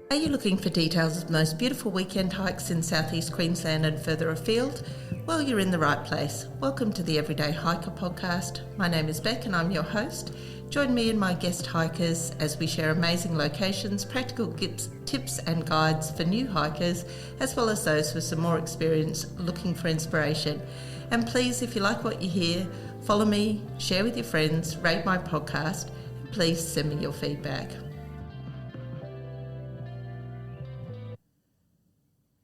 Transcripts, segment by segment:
Are you looking for details of the most beautiful weekend hikes in southeast Queensland and further afield? Well, you're in the right place. Welcome to the Everyday Hiker podcast. My name is Beck and I'm your host. Join me and my guest hikers as we share amazing locations, practical tips and guides for new hikers, as well as those with some more experience looking for inspiration. And please, if you like what you hear, follow me, share with your friends, rate my podcast, and please send me your feedback.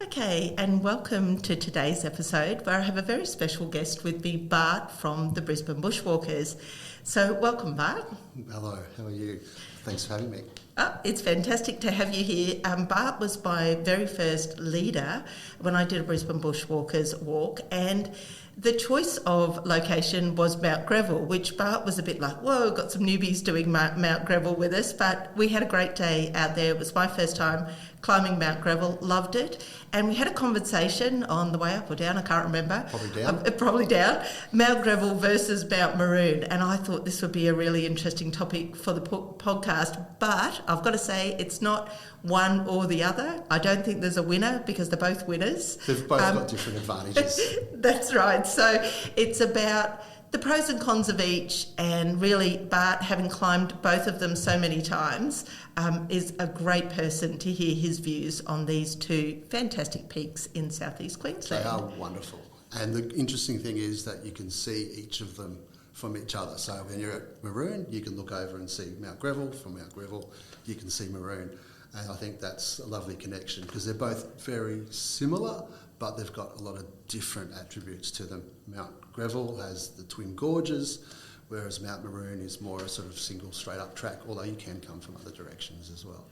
Okay, and welcome to today's episode where I have a very special guest with me, Bart from the Brisbane Bushwalkers. So welcome, Bart. Hello, how are you? Thanks for having me. Oh, it's fantastic to have you here. Bart was my very first leader when I did a Brisbane Bushwalkers walk, and the choice of location was Mt Greville, which Bart was a bit like, whoa, got some newbies doing Mt Greville with us, but we had a great day out there. It was my first time climbing Mt Greville, loved it. And we had a conversation on the way up or down, I can't remember. Probably down. Mount Greville versus Mount Maroon. And I thought this would be a really interesting topic for the podcast. But I've got to say, it's not one or the other. I don't think there's a winner because they're both winners. They've both got different advantages. That's right. So it's about the pros and cons of each, and really Bart, having climbed both of them so many times, is a great person to hear his views on these two fantastic peaks in southeast Queensland. They are wonderful. And the interesting thing is that you can see each of them from each other. So when you're at Maroon, you can look over and see Mount Greville. From Mount Greville, you can see Maroon. And I think that's a lovely connection because they're both very similar, but they've got a lot of different attributes to them. Mount Greville has the twin gorges, whereas Mount Maroon is more a sort of single straight up track, although you can come from other directions as well.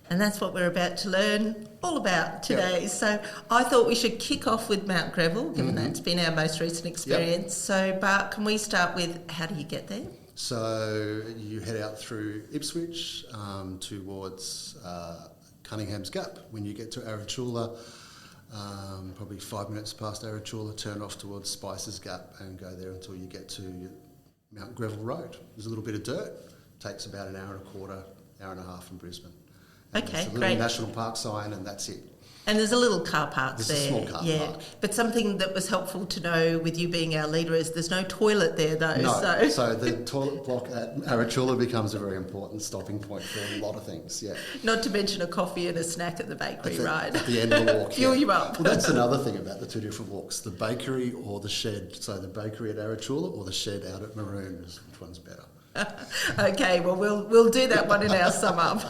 And that's what we're about to learn all about today. Yep. So I thought we should kick off with Mount Greville, given that's been our most recent experience. Yep. So Bart, can we start with how do you get there? So you head out through Ipswich towards Cunningham's Gap. When you get to Arachula, probably 5 minutes past Arachula, turn off towards Spicer's Gap and go there until you get to Mount Greville Road. There's a little bit of dirt. Takes about an hour and a quarter, hour and a half from Brisbane. And Okay, there's a little great. national park sign and that's it. And there's a little car park There's there. a small car park. But something that was helpful to know with you being our leader is there's no toilet there though. No, so the toilet block at Arachula becomes a very important stopping point for a lot of things, yeah. Not to mention a coffee and a snack at the bakery, right? At the end of the walk, Fuel you up. Well, that's another thing about the two different walks, the bakery or the shed. So the bakery at Arachula or the shed out at Maroon, which one's better? Okay, well, we'll do that one in our sum up.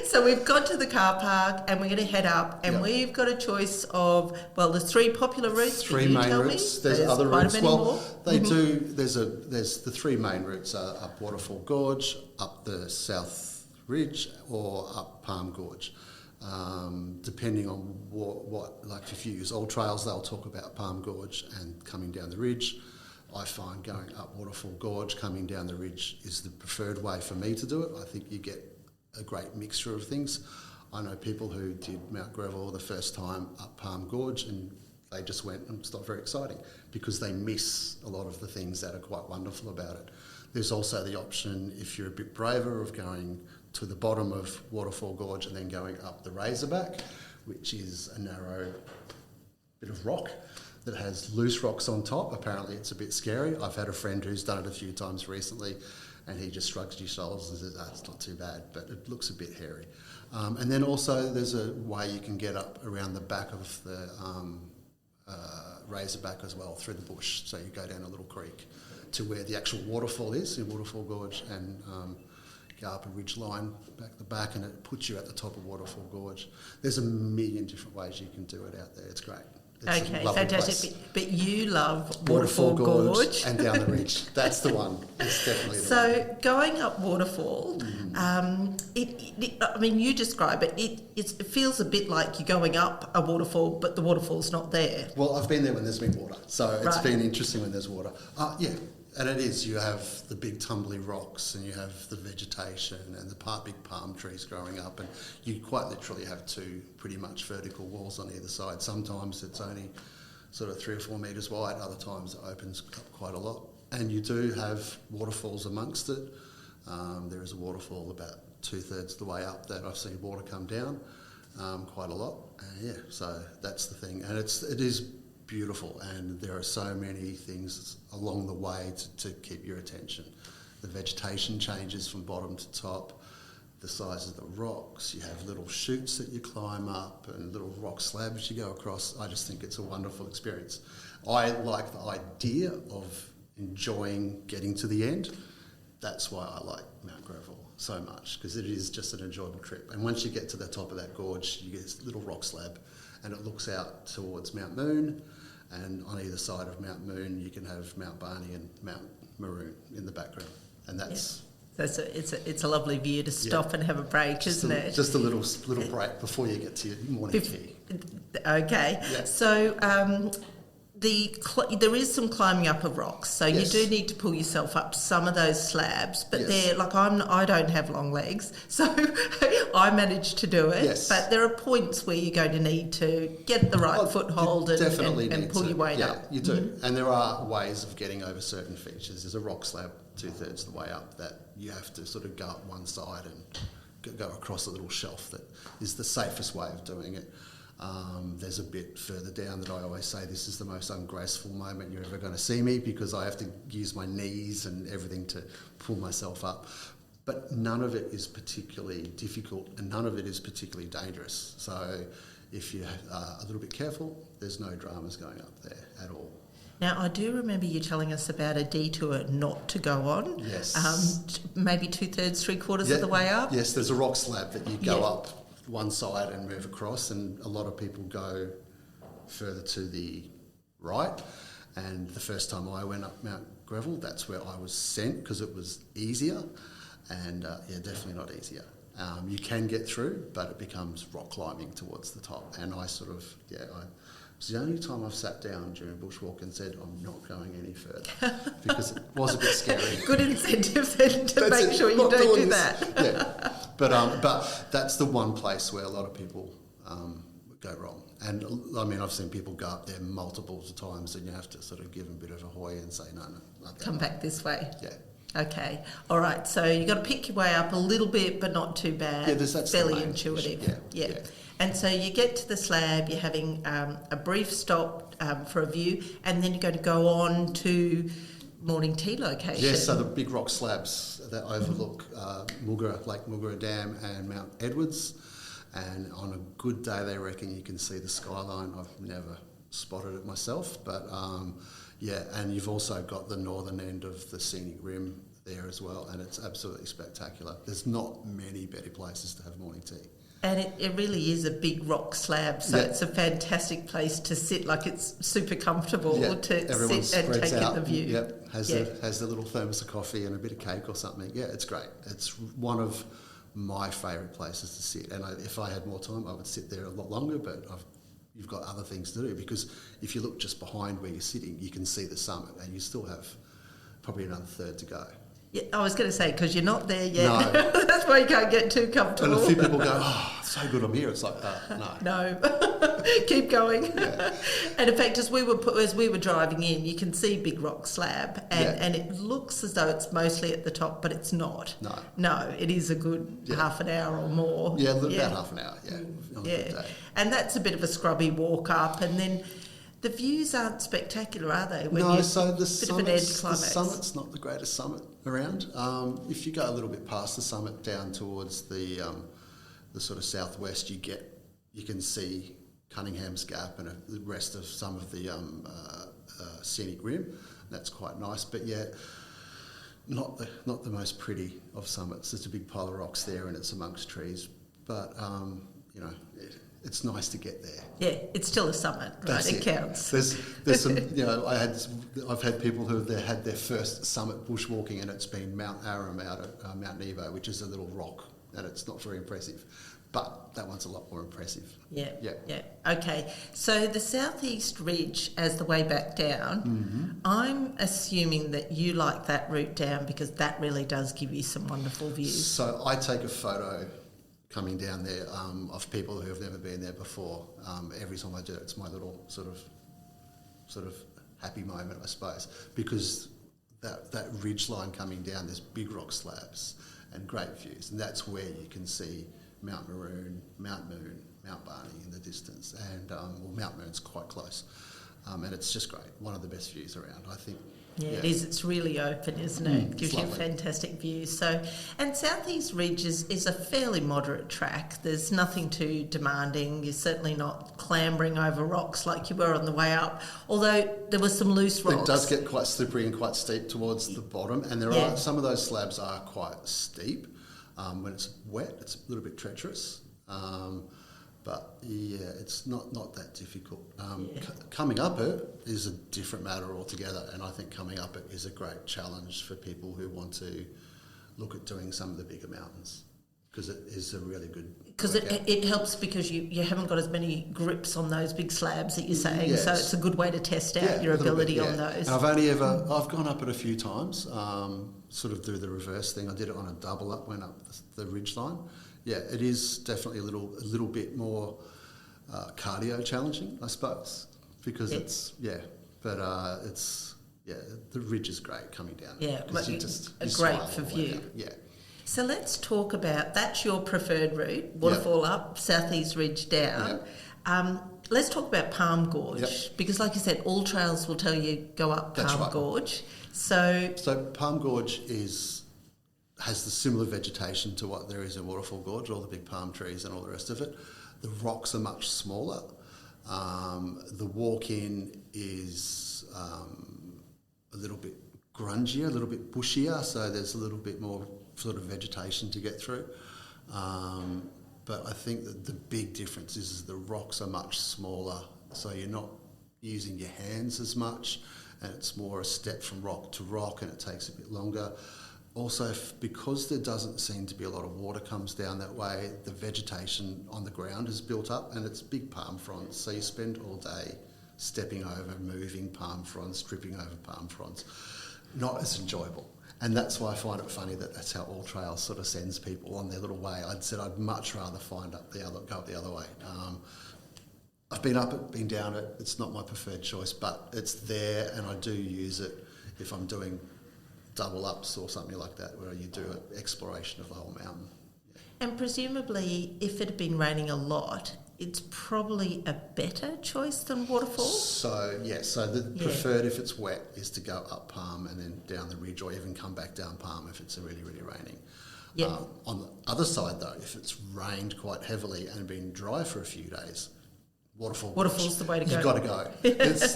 So we've got to the car park and we're going to head up, and we've got a choice of, well, there's three popular routes. Three main routes. There's other quite routes. Many well, more. They do. There's the three main routes are up Waterfall Gorge, up the South Ridge, or up Palm Gorge. Depending on what, like if you use Old Trails, they'll talk about Palm Gorge and coming down the ridge. I find going up Waterfall Gorge, coming down the ridge is the preferred way for me to do it. I think you get a great mixture of things. I know people who did Mount Greville the first time up Palm Gorge and they just went, and it's not very exciting because they miss a lot of the things that are quite wonderful about it. There's also the option, if you're a bit braver, of going to the bottom of Waterfall Gorge and then going up the Razorback, which is a narrow bit of rock that has loose rocks on top. Apparently it's a bit scary. I've had a friend who's done it a few times recently and he just shrugs his shoulders and says, it's not too bad, but it looks a bit hairy. And then also there's a way you can get up around the back of the Razorback as well, through the bush. So you go down a little creek to where the actual waterfall is in Waterfall Gorge and go up a ridge line back the back and it puts you at the top of Waterfall Gorge. There's a million different ways you can do it out there. It's great. It's okay, fantastic. But you love Waterfall Gorge. And down the ridge. That's the one. It's definitely the one. So going up Waterfall, I mean, you describe it. It feels a bit like you're going up a waterfall, but the waterfall's not there. Well, I've been there when there's been water, so it's been interesting when there's water. Yeah, and it is. You have the big tumbly rocks, and you have the vegetation, and the big palm trees growing up, and you quite literally have two pretty much vertical walls on either side. Sometimes it's only sort of 3 or 4 metres wide. Other times it opens up quite a lot, and you do have waterfalls amongst it. There is a waterfall about 2/3 of the way up that I've seen water come down quite a lot. So that's the thing. And it is beautiful, and there are so many things along the way to keep your attention. The vegetation changes from bottom to top, the size of the rocks, you have little chutes that you climb up and little rock slabs you go across. I just think it's a wonderful experience. I like the idea of enjoying getting to the end. That's why I like Mount Greville so much, because it is just an enjoyable trip. And once you get to the top of that gorge, you get this little rock slab and it looks out towards Mt Maroon, and on either side of Mt Maroon you can have Mount Barney and Mt Maroon in the background. And that's... Yeah. So it's a lovely view to stop and have a break, isn't it? Just a little break before you get to your morning tea. Okay. Yeah. So there is some climbing up of rocks, so Yes. you do need to pull yourself up some of those slabs. But Yes. they're like I don't have long legs, so I managed to do it. Yes. But there are points where you're going to need to get the right foothold and pull your weight up. Yeah, you do. And there are ways of getting over certain features. There's a rock slab 2/3 of the way up that you have to sort of go up one side and go across a little shelf. That is the safest way of doing it. There's a bit further down that I always say this is the most ungraceful moment you're ever going to see me, because I have to use my knees and everything to pull myself up. But none of it is particularly difficult and none of it is particularly dangerous. So if you're a little bit careful, there's no dramas going up there at all. Now, I do remember you telling us about a detour not to go on. Yes. Maybe 2/3, 3/4 of the way up. Yes, there's a rock slab that you go up one side and move across, and a lot of people go further to the right. And the first time I went up Mount Greville, that's where I was sent, because it was easier. And definitely not easier. You can get through, but it becomes rock climbing towards the top. And I sort of, it's the only time I've sat down during bushwalk and said, I'm not going any further, because it was a bit scary. Good incentive then to make sure you don't do that. Yeah, but that's the one place where a lot of people go wrong. And I mean, I've seen people go up there multiples of times, and you have to sort of give them a bit of a hoy and say, no, not that Come back this way. Yeah. Okay, all right. So you've got to pick your way up a little bit, but not too bad. Yeah, that's fairly the main intuitive. issue. Yeah. And so you get to the slab. You're having a brief stop for a view, and then you're going to go on to morning tea location. Yes, so the big rock slabs that overlook Lake Mulgara Dam and Mount Edwards. And on a good day, they reckon you can see the skyline. I've never spotted it myself, but and you've also got the northern end of the scenic rim there as well, and it's absolutely spectacular. There's not many better places to have morning tea. And it really is a big rock slab, so it's a fantastic place to sit. Like, it's super comfortable to sit and take in the view. Yep, has the little thermos of coffee and a bit of cake or something. Yeah, it's great. It's one of my favourite places to sit, and if I had more time, I would sit there a lot longer. But you've got other things to do, because if you look just behind where you're sitting, you can see the summit, and you still have probably another third to go. Yeah, I was going to say, because you're not there yet. No. That's why you can't get too comfortable. And a few people go, oh, it's so good I'm here. It's like, no. No. Keep going. Yeah. And in fact, as we were driving in, you can see Big Rock Slab, and it looks as though it's mostly at the top, but it's not. No, it is a good half an hour or more. Yeah, about half an hour, on a good day. And that's a bit of a scrubby walk up, and then the views aren't spectacular, are they? So the summit's not the greatest summit around. If you go a little bit past the summit down towards the sort of southwest, you can see Cunningham's Gap and the rest of some of the scenic rim. That's quite nice, but not the most pretty of summits. There's a big pile of rocks there, and it's amongst trees, but it's nice to get there. Yeah, it's still a summit, right? It counts. There's some, I've had people who have had their first summit bushwalking, and it's been Mount Arum out at Mount Nebo, which is a little rock, and it's not very impressive. But that one's a lot more impressive. Yeah. Okay, so the southeast ridge as the way back down, I'm assuming that you like that route down, because that really does give you some wonderful views. So I take a photo coming down there of people who have never been there before. Every time I do it, it's my little sort of happy moment, I suppose, because that ridge line coming down, there's big rock slabs and great views, and that's where you can see Mt Maroon, Mount Moon, Mount Barney in the distance, and Mount Moon's quite close, and it's just great. One of the best views around, I think. Yeah, it is. It's really open, isn't it? It gives you a fantastic view. So, and Southeast Ridge is a fairly moderate track. There's nothing too demanding. You're certainly not clambering over rocks like you were on the way up, although there were some loose rocks. It does get quite slippery and quite steep towards the bottom, and there are some of those slabs are quite steep. When it's wet, it's a little bit treacherous. But yeah, it's not that difficult. Coming up it is a different matter altogether, and I think coming up it is a great challenge for people who want to look at doing some of the bigger mountains, because it is a really good. Because it helps because you haven't got as many grips on those big slabs that you're saying, so it's a good way to test out your ability on those. And I've gone up it a few times, sort of do the reverse thing. I did it on a double up, went up the ridge line. Yeah, it is definitely a little bit more cardio challenging, I suppose, because the ridge is great coming down. Yeah, but great for view. Yeah. So let's talk about, that's your preferred route, waterfall up, Southeast Ridge down. Yep. Let's talk about Palm Gorge, because like you said, all trails will tell you go up Palm Gorge. So Palm Gorge has the similar vegetation to what there is in Waterfall Gorge, all the big palm trees and all the rest of it. The rocks are much smaller. The walk-in is a little bit grungier, a little bit bushier, so there's a little bit more sort of vegetation to get through. But I think that the big difference is the rocks are much smaller, so you're not using your hands as much, and it's more a step from rock to rock, and it takes a bit longer. Also, because there doesn't seem to be a lot of water comes down that way, the vegetation on the ground is built up, and it's big palm fronds, so you spend all day stepping over, moving palm fronds, tripping over palm fronds. Not as enjoyable. And that's why I find it funny that that's how All Trails sort of sends people on their little way. I'd much rather go up the other way. I've been up it, been down it. It's not my preferred choice, but it's there, and I do use it if I'm doing double ups or something like that, where you do an exploration of the whole mountain. Yeah. And presumably, if it had been raining a lot, it's probably a better choice than waterfall? So the preferred, if it's wet, is to go up Palm and then down the ridge, or even come back down Palm if it's really, really raining. Yep. On the other side, though, if it's rained quite heavily and been dry for a few days, Waterfall's the way to go. You've got to go.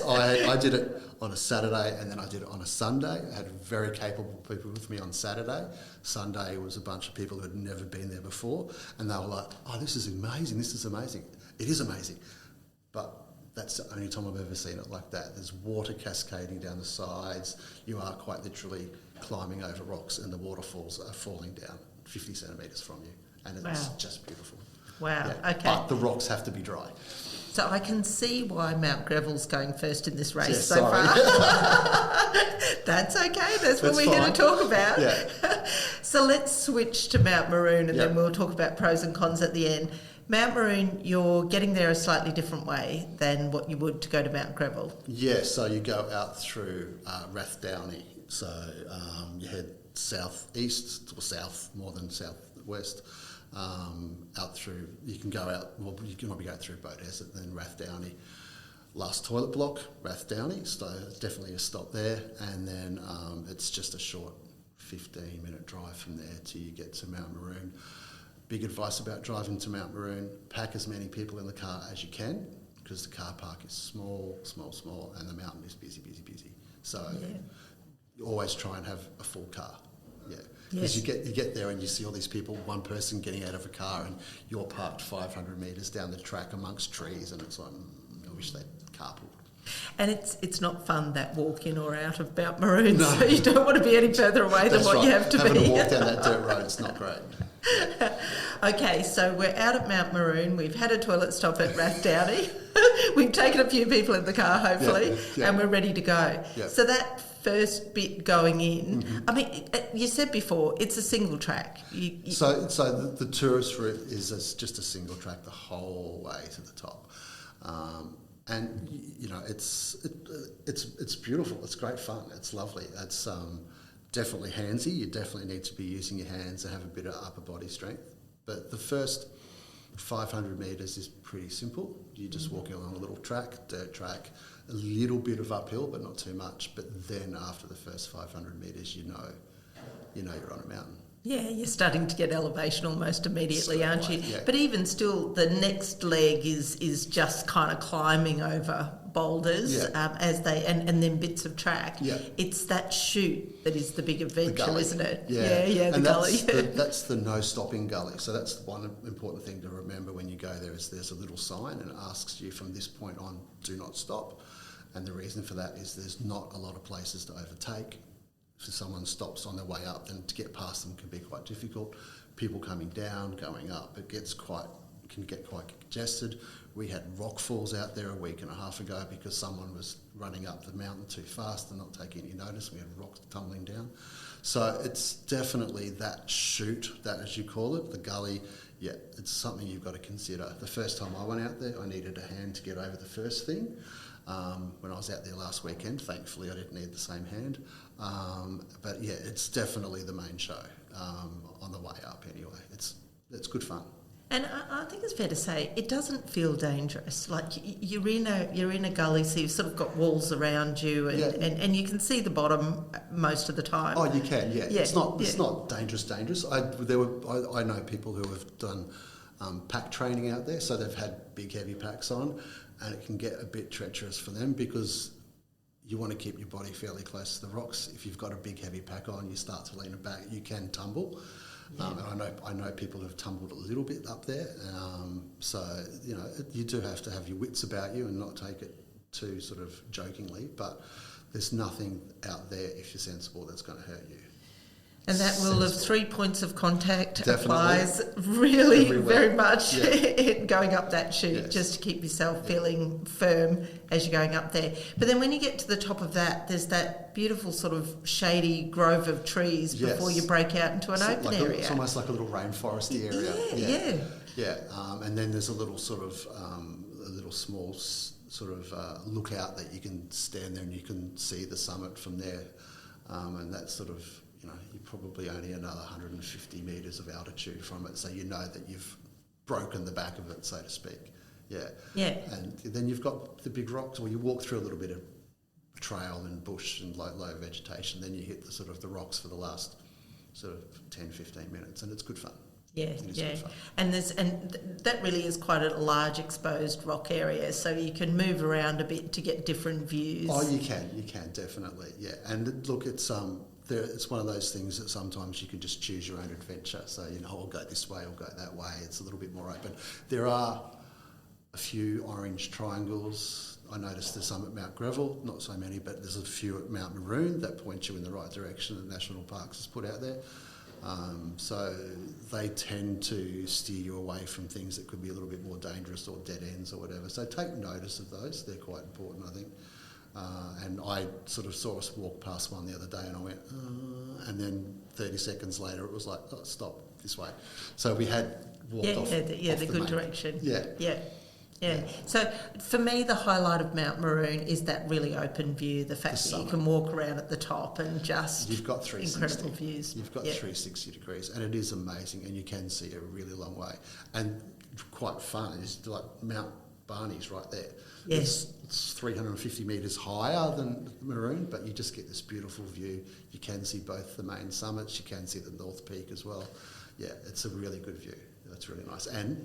I did it on a Saturday, and then I did it on a Sunday. I had very capable people with me on Saturday. Sunday was a bunch of people who had never been there before, and they were like, "Oh, this is amazing! This is amazing! It is amazing!" But that's the only time I've ever seen it like that. There's water cascading down the sides. You are quite literally climbing over rocks, and the waterfalls are falling down 50 centimetres from you, and it's just beautiful. Wow. Yeah. Okay. But the rocks have to be dry. So I can see why Mount Greville's going first in this race so sorry. far. That's okay. That's what we're here to talk about. Yeah. So let's switch to Mt Maroon, and then we'll talk about pros and cons at the end. Mt Maroon, you're getting there a slightly different way than what you would to go to Mount Greville. Yeah, so you go out through Rathdowney. So you head southeast, or south more than southwest. Out through, you can go out, well, you can probably go through Boat Desert, then Rathdowney. Last toilet block, Rathdowney, so definitely a stop there, and then it's just a short 15-minute drive from there till you get to Mt Maroon. Big advice about driving to Mt Maroon: pack as many people in the car as you can, because the car park is small, and the mountain is busy. So you always try and have a full car. Yeah. Because you get there and you see all these people, one person getting out of a car, and you're parked 500 metres down the track amongst trees, and it's like, I wish they'd carpooled. And it's not fun, that walk in or out of Mount Maroon, so you don't want to be any further away than what you have to be. Having to walk down that dirt road, it's not great. Okay, so we're out at Mt Maroon. We've had a toilet stop at Rathdowney. We've taken a few people in the car, hopefully, and we're ready to go. Yeah. So that first bit going in, I mean, you said before, it's a single track. So the tourist route is just a single track the whole way to the top. And it's beautiful. It's great fun. It's lovely. It's definitely handsy. You definitely need to be using your hands and have a bit of upper body strength. But the first 500 metres is pretty simple. You're just walking along a little dirt track, a little bit of uphill, but not too much. But then after the first 500 metres, you know you're on a mountain. Yeah, you're starting to get elevation almost immediately, aren't you? Yeah. But even still, the next leg is just kind of climbing over boulders as they and then bits of track. Yeah. It's that chute that is the big adventure, isn't it? Yeah, the gully. That's the no stopping gully. So that's one important thing to remember when you go there is there's a little sign and it asks you from this point on, do not stop. And the reason for that is there's not a lot of places to overtake. If someone stops on their way up, then to get past them can be quite difficult. People coming down, going up, can get quite congested. We had rock falls out there a week and a half ago because someone was running up the mountain too fast and not taking any notice. We had rocks tumbling down. So it's definitely that chute, that as you call it, the gully. Yeah, it's something you've got to consider. The first time I went out there, I needed a hand to get over the first thing. When I was out there last weekend, thankfully I didn't need the same hand. But yeah, it's definitely the main show on the way up anyway. It's good fun. And I think it's fair to say it doesn't feel dangerous. Like you're in a gully, so you've sort of got walls around you, and you can see the bottom most of the time. Oh, you can, yeah. It's not dangerous. I know people who have done pack training out there, so they've had big heavy packs on, and it can get a bit treacherous for them because you want to keep your body fairly close to the rocks. If you've got a big heavy pack on, you start to lean it back, you can tumble. And I know people who've tumbled a little bit up there. So you do have to have your wits about you and not take it too sort of jokingly. But there's nothing out there, if you're sensible, that's going to hurt you. And that rule of 3 points of contact Definitely. applies really Everywhere. very much going up that chute, just to keep yourself feeling firm as you're going up there. But then when you get to the top of that, there's that beautiful sort of shady grove of trees before you break out into an open area. It's almost like a little rainforesty area. And then there's a little sort of small sort of lookout that you can stand there and you can see the summit from there, and that's sort of, you're probably only another 150 metres of altitude from it, so you know that you've broken the back of it, so to speak. Yeah. And then you've got the big rocks, or you walk through a little bit of trail and bush and low vegetation, then you hit the sort of the rocks for the last sort of 10, 15 minutes, and it's good fun. Good fun. And that really is quite a large exposed rock area, so you can move around a bit to get different views. Oh, you can definitely, yeah. And look, it's one of those things that sometimes you can just choose your own adventure. So, I'll go this way, I'll go that way. It's a little bit more open. There are a few orange triangles. I noticed there's some at Mount Greville, not so many, but there's a few at Mt Maroon that point you in the right direction that National Parks has put out there. So they tend to steer you away from things that could be a little bit more dangerous or dead ends or whatever. So take notice of those. They're quite important, I think. And I sort of saw us walk past one the other day and I went, and then 30 seconds later it was like, oh, stop, this way. So we had walked off the good direction. Yeah. So for me, the highlight of Mount Maroon is that really open view, the fact that you can walk around at the top and just you've got 360. Incredible views. You've got 360 degrees, and it is amazing, and you can see a really long way. And quite fun, it's like Mount Barney's right there. Yes. It's 350 metres higher than Maroon, but you just get this beautiful view. You can see both the main summits, you can see the North Peak as well. Yeah, it's a really good view. That's really nice. And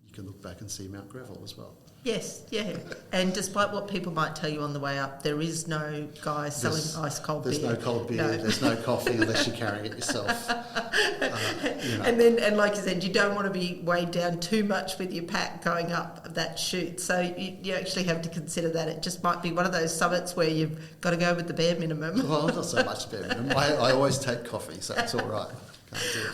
you can look back and see Mount Greville as well. Yes, yeah. And despite what people might tell you on the way up, there is no guy selling ice cold beer. There's no cold beer, there's no coffee unless you're carrying it yourself. And like you said, you don't want to be weighed down too much with your pack going up that chute. So you actually have to consider that. It just might be one of those summits where you've got to go with the bare minimum. Well, not so much bare minimum. I always take coffee, so it's all right.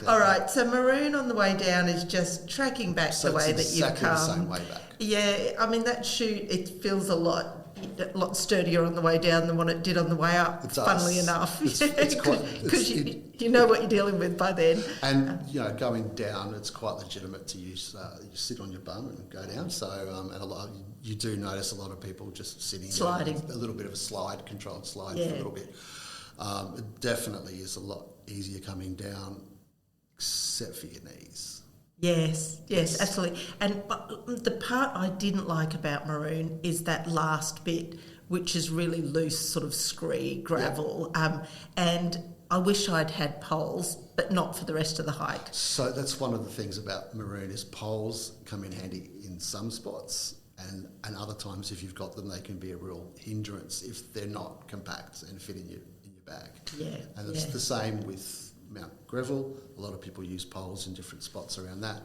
All right, so Maroon on the way down is just tracking back the way that you've come. The same way back. Yeah, I mean, that chute, it feels a lot a lot sturdier on the way down than what it did on the way up, funnily enough. Because you know what you're dealing with by then. And, going down, it's quite legitimate to use, you sit on your bum and go down. So, and you do notice a lot of people just sitting sliding. A little bit of a controlled slide for a little bit. It definitely is a lot easier coming down, except for your knees. Yes, absolutely. And the part I didn't like about Maroon is that last bit, which is really loose, sort of scree, gravel. And I wish I'd had poles, but not for the rest of the hike. So that's one of the things about Maroon is poles come in handy in some spots, and other times if you've got them, they can be a real hindrance if they're not compact and fit in your bag. Yeah, and it's the same with Mt Greville. A lot of people use poles in different spots around that,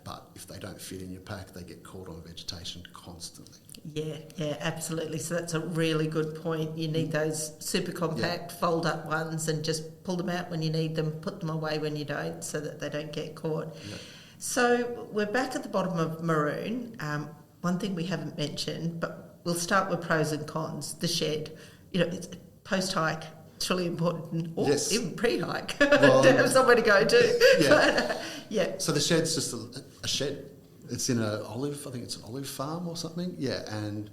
but if they don't fit in your pack, they get caught on vegetation constantly. Yeah, absolutely. So that's a really good point. You need those super compact fold up ones and just pull them out when you need them, put them away when you don't, so that they don't get caught. Yeah. So we're back at the bottom of Maroon. One thing we haven't mentioned, but we'll start with pros and cons. The shed, it's post-hike. It's really important, or even pre-hike, to have somewhere to go to. Yeah. So the shed's just a shed. It's in I think it's an olive farm or something. Yeah, and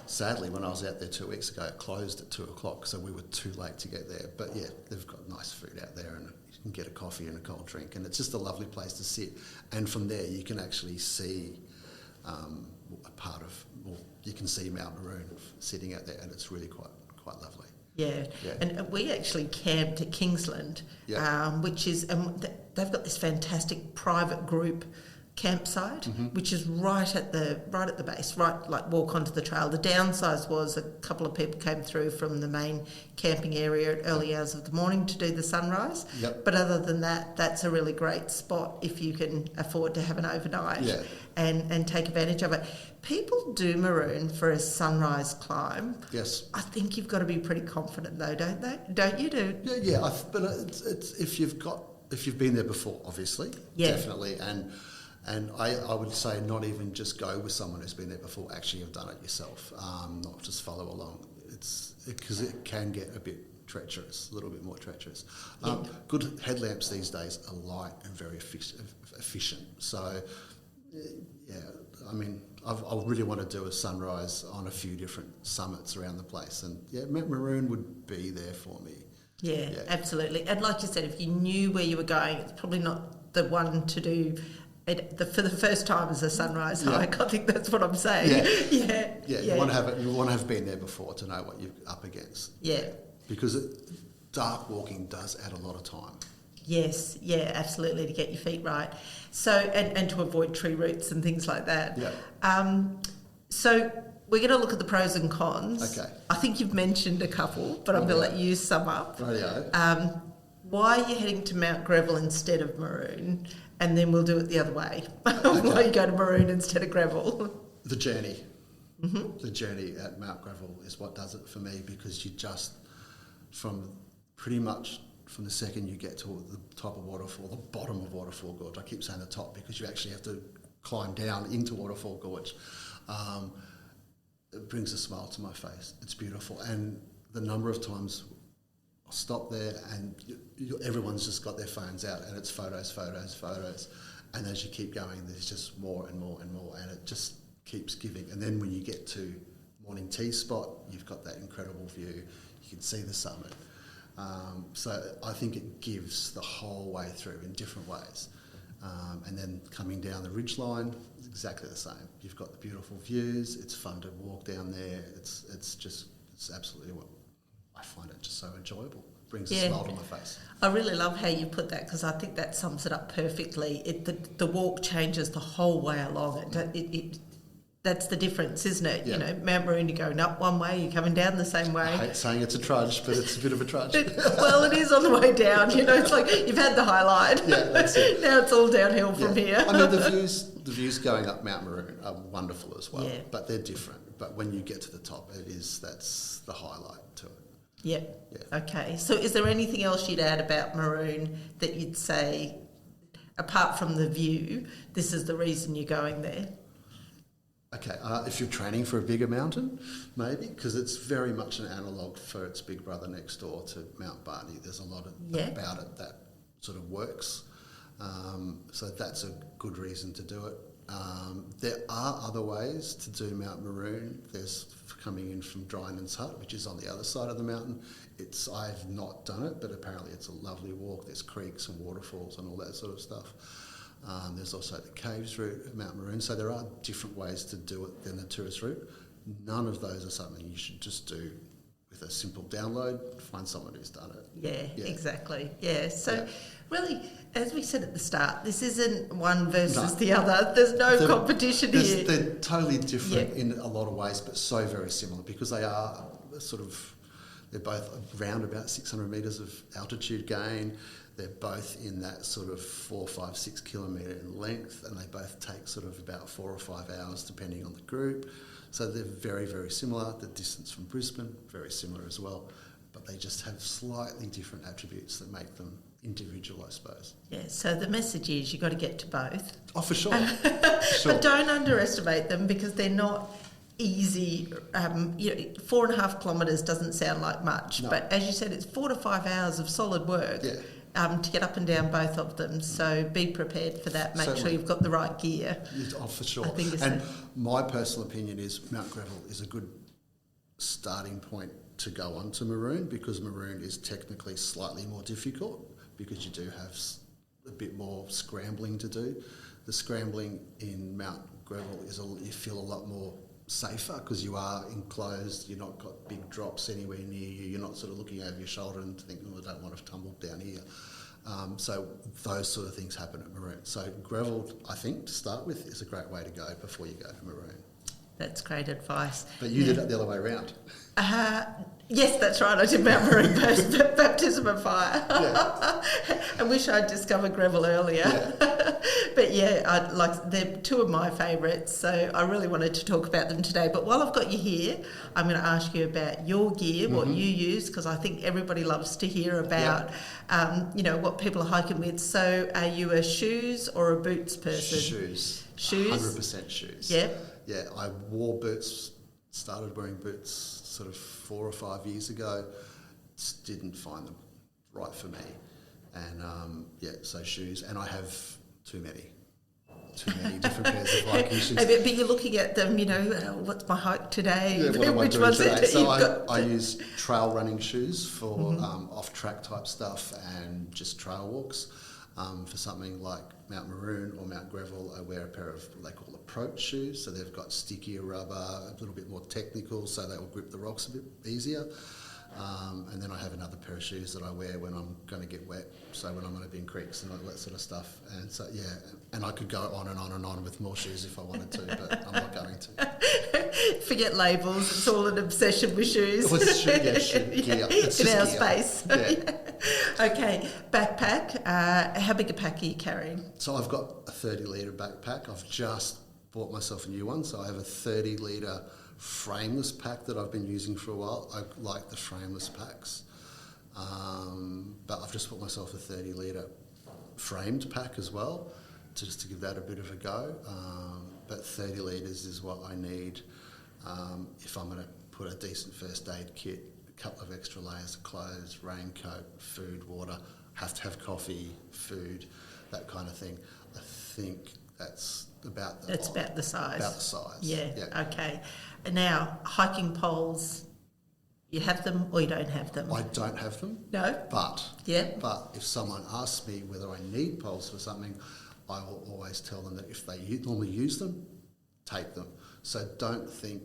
sadly, when I was out there 2 weeks ago, it closed at 2 o'clock, so we were too late to get there. But they've got nice food out there, and you can get a coffee and a cold drink, and it's just a lovely place to sit. And from there, you can actually see you can see Mt Maroon sitting out there, and it's really quite lovely. Yeah, and we actually camped at Kingsland, which is they've got this fantastic private group campsite, which is right at the base, walk onto the trail. The downside was a couple of people came through from the main camping area at early hours of the morning to do the sunrise. Yep. But other than that, that's a really great spot if you can afford to have an overnight and take advantage of it. People do Maroon for a sunrise climb. Yes. I think you've got to be pretty confident though, don't they? Don't you do? Yeah. But it's if you've been there before, obviously, definitely, and I would say not even just go with someone who's been there before. Actually, have done it yourself, not just follow along. Because it can get a bit treacherous, a little bit more treacherous. Good headlamps these days are light and very efficient. So, I mean, I really want to do a sunrise on a few different summits around the place, and Mt Maroon would be there for me. Yeah, absolutely. And like you said, if you knew where you were going, it's probably not the one to do for the first time as a sunrise hike. I think that's what I'm saying. You want to have been there before to know what you're up against. Yeah. Because dark walking does add a lot of time. Yes, absolutely, to get your feet right. So, and to avoid tree roots and things like that. Yeah. So we're going to look at the pros and cons. Okay. I think you've mentioned a couple, but I'm going to let you sum up. Rightio. Why are you heading to Mt Greville instead of Maroon? And then we'll do it the other way. Why you go to Maroon instead of Greville? The journey. Mm-hmm. The journey at Mt Greville is what does it for me, because you just, from the second you get to the top of Waterfall, the bottom of Waterfall Gorge, I keep saying the top because you actually have to climb down into Waterfall Gorge, it brings a smile to my face. It's beautiful. And the number of times I'll stop there and everyone's just got their phones out and it's photos. And as you keep going, there's just more and more and more, and it just keeps giving. And then when you get to morning tea spot, you've got that incredible view. You can see the summit. So I think it gives the whole way through in different ways. And then coming down the ridgeline, it's exactly the same. You've got the beautiful views. It's fun to walk down there. It's absolutely what I find it just so enjoyable. Brings a smile to my face. I really love how you put that, because I think that sums it up perfectly. The walk changes the whole way along. That's the difference, isn't it? Yeah. You know, Mt Maroon, you're going up one way, you're coming down the same way. I hate saying it's a trudge, but it's a bit of a trudge. Well, it is on the way down. You know, it's like you've had the highlight. Yeah, that's it. Now it's all downhill from here. I mean, the views going up Mt Maroon are wonderful as well, but they're different. But when you get to the top, that's the highlight to it. Yep. Yeah. Okay. So is there anything else you'd add about Maroon that you'd say, apart from the view, this is the reason you're going there? Okay, if you're training for a bigger mountain, maybe, because it's very much an analogue for its big brother next door to Mount Barney. There's a lot about it that sort of works. So that's a good reason to do it. There are other ways to do Mt Maroon. There's coming in from Drynan's Hut, which is on the other side of the mountain. I've not done it, but apparently it's a lovely walk. There's creeks and waterfalls and all that sort of stuff. There's also the caves route at Mt Maroon. So there are different ways to do it than the tourist route. None of those are something you should just do with a simple download. Find someone who's done it. Yeah. Exactly. Yeah. So really, as we said at the start, this isn't one versus the other. There's no competition here. They're totally different in a lot of ways, but so very similar because they are they're both around about 600 metres of altitude gain. They're both in that sort of 4, 5, 6 kilometre in length, and they both take sort of about 4 or 5 hours depending on the group. So they're very, very similar. The distance from Brisbane, very similar as well. But they just have slightly different attributes that make them individual, I suppose. Yeah, so the message is you've got to get to both. Oh, for sure. But don't underestimate them because they're not easy. 4.5 kilometres doesn't sound like much, but as you said, it's 4 to 5 hours of solid work. To get up and down both of them. So be prepared for that. Make sure you've got the right gear. Oh, for sure. I think and my personal opinion is Mount Greville is a good starting point to go on to Maroon because Maroon is technically slightly more difficult because you do have a bit more scrambling to do. The scrambling in Mount Greville you feel a lot more safer because you are enclosed, you've not got big drops anywhere near you, you're not sort of looking over your shoulder and thinking, I don't want to tumble down here. So those sort of things happen at Maroon. So Greville, I think, to start with, is a great way to go before you go to Maroon. That's great advice. But you did it the other way around. Yes, that's right. I did Mount Maroon first, baptism of fire. I wish I'd discovered Greville earlier. But they're two of my favourites, so I really wanted to talk about them today. But while I've got you here, I'm going to ask you about your gear, what you use, because I think everybody loves to hear about, what people are hiking with. So are you a shoes or a boots person? Shoes. 100% shoes. Yeah, I wore boots, started wearing boots sort of 4 or 5 years ago, just didn't find them right for me. And so shoes, and I have too many different pairs of hiking shoes. But you're looking at them, what's my hike today? Yeah, what am I doing today? So I use trail running shoes for off-track type stuff and just trail walks. For something like Mount Maroon or Mount Greville, I wear a pair of what they call approach shoes. So they've got stickier rubber, a little bit more technical, so they will grip the rocks a bit easier. And then I have another pair of shoes that I wear when I'm going to get wet, so when I'm going to be in creeks and all that sort of stuff. And so, and I could go on and on and on with more shoes if I wanted to, but I'm not going to. Forget labels, it's all an obsession with shoes. Well, gear. It's in our gear. space. Okay, backpack. How big a pack are you carrying? So I've got a 30-litre backpack. I've just bought myself a new one, so I have a 30-litre frameless pack that I've been using for a while. I like the frameless packs, but I've just bought myself a 30-litre framed pack as well, just to give that a bit of a go. But 30 litres is what I need if I'm going to put a decent first aid kit, a couple of extra layers of clothes, raincoat, food, water, have to have coffee, food, that kind of thing. I think that's about the size. About the size. Yeah. Okay. Now, hiking poles, you have them or you don't have them? I don't have them. No? But if someone asks me whether I need poles for something, I will always tell them that if they normally use them, take them. So don't think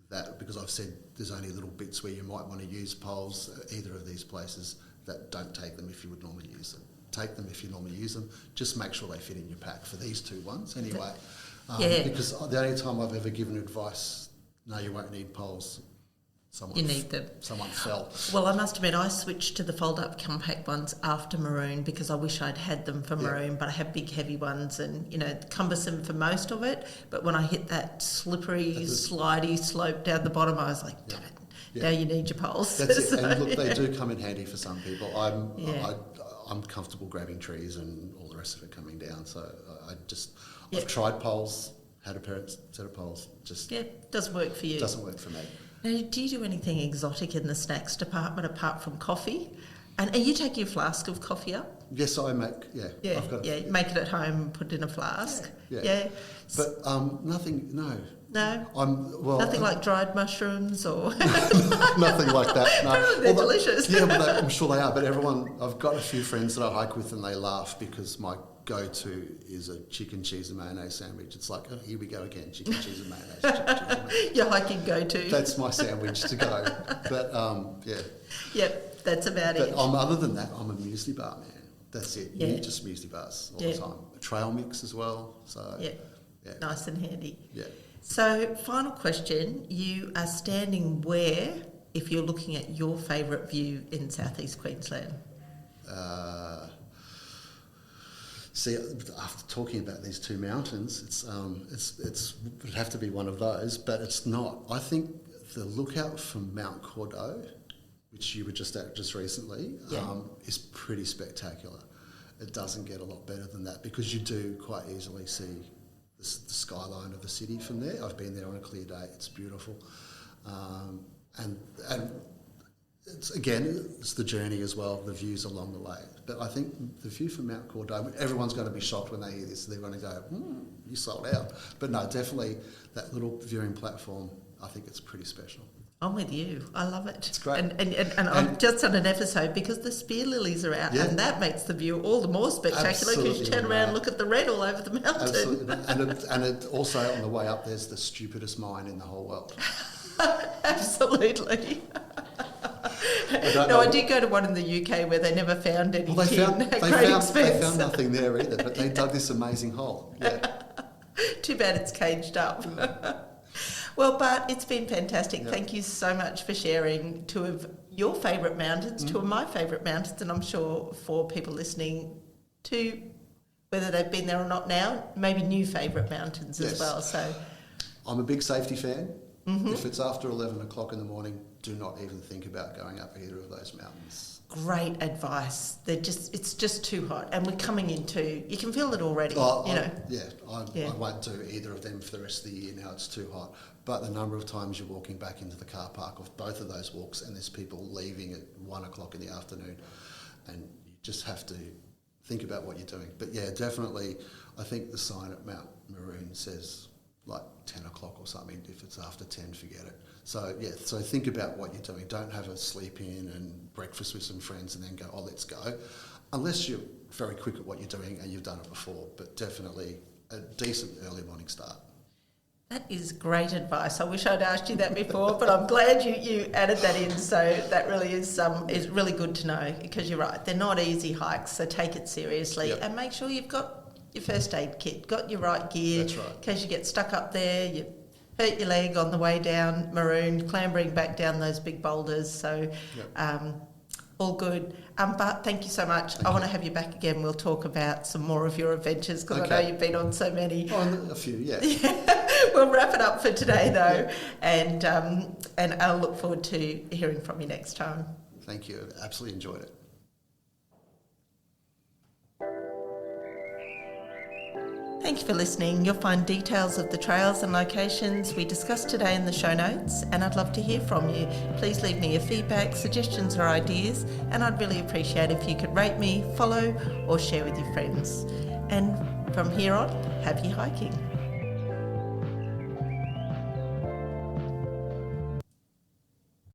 that, because I've said there's only little bits where you might want to use poles, either of these places, that don't take them if you would normally use them. Take them if you normally use them. Just make sure they fit in your pack for these two ones anyway. Because the only time I've ever given advice, no, you won't need poles, you need them. Someone fell. Well, I must admit, I switched to the fold-up compact ones after Maroon because I wish I'd had them for Maroon, but I have big, heavy ones and, cumbersome for most of it. But when I hit that slippery, slidey slope down the bottom, I was like, damn it, now you need your poles. That's it. And look, they do come in handy for some people. I'm comfortable grabbing trees and all the rest of it coming down, so I've tried poles, had a set of poles. Just doesn't work for you. Doesn't work for me. Now, do you do anything exotic in the snacks department apart from coffee? And are you taking your flask of coffee up? Yes, I make. I've got make it at home, put it in a flask. Yeah. But nothing. No. Nothing like dried mushrooms or nothing like that. No. They're delicious. I'm sure they are. But I've got a few friends that I hike with, and they laugh because my go-to is a chicken, cheese and mayonnaise sandwich. It's like, oh, here we go again, chicken, cheese and mayonnaise. Chicken, cheese and mayonnaise. Your hiking go-to. That's my sandwich to go. But Yep, that's about it. But other than that, I'm a muesli bar man. That's it. Yeah. Just muesli bars all the time. A trail mix as well. So nice and handy. Yeah. So, final question. You are standing where if you're looking at your favourite view in southeast Queensland? See, after talking about these two mountains, it would have to be one of those, but it's not. I think the lookout from Mount Cordeaux, which you were just at just recently, is pretty spectacular. It doesn't get a lot better than that because you do quite easily see the skyline of the city from there. I've been there on a clear day. It's beautiful. And it's the journey as well, the views along the way. But I think the view from Mount Cordeaux, everyone's going to be shocked when they hear this. They're going to go, you sold out. But no, definitely that little viewing platform, I think it's pretty special. I'm with you. I love it. It's great. And I'm just on an episode because the spear lilies are out and that makes the view all the more spectacular because you turn around and look at the red all over the mountain. Absolutely. And it also, on the way up, there's the stupidest mine in the whole world. Absolutely. I did go to one in the UK where they never found anything they found nothing there either, but they dug this amazing hole. Yeah. Too bad it's caged up. Well, Bart, it's been fantastic. Yep. Thank you so much for sharing two of your favourite mountains, two of my favourite mountains, and I'm sure for people listening to, whether they've been there or not now, maybe new favourite mountains as well. So, I'm a big safety fan. Mm-hmm. If it's after 11 o'clock in the morning, do not even think about going up either of those mountains. Great advice. It's just too hot, and we're coming into. You can feel it already. I won't do either of them for the rest of the year now. It's too hot. But the number of times you're walking back into the car park of both of those walks, and there's people leaving at 1 o'clock in the afternoon, and you just have to think about what you're doing. But yeah, definitely, I think the sign at Mt Maroon says like 10 o'clock or something. If it's after 10, forget it. So think about what you're doing. Don't have a sleep in and breakfast with some friends and then go, let's go. Unless you're very quick at what you're doing and you've done it before, but definitely a decent early morning start. That is great advice. I wish I'd asked you that before, but I'm glad you added that in. So that really is really good to know because you're right. They're not easy hikes, so take it seriously and make sure you've got your first aid kit, got your right gear. That's right. In case you get stuck up there, you hurt your leg on the way down Maroon, clambering back down those big boulders. So all good. Bart, thank you so much. I want to have you back again. We'll talk about some more of your adventures because I know you've been on so many. On a few, yeah. We'll wrap it up for today though, and I'll look forward to hearing from you next time. Thank you. Absolutely enjoyed it. Thank you for listening. You'll find details of the trails and locations we discussed today in the show notes, and I'd love to hear from you. Please leave me your feedback, suggestions or ideas, and I'd really appreciate if you could rate me, follow or share with your friends. And from here on, happy hiking.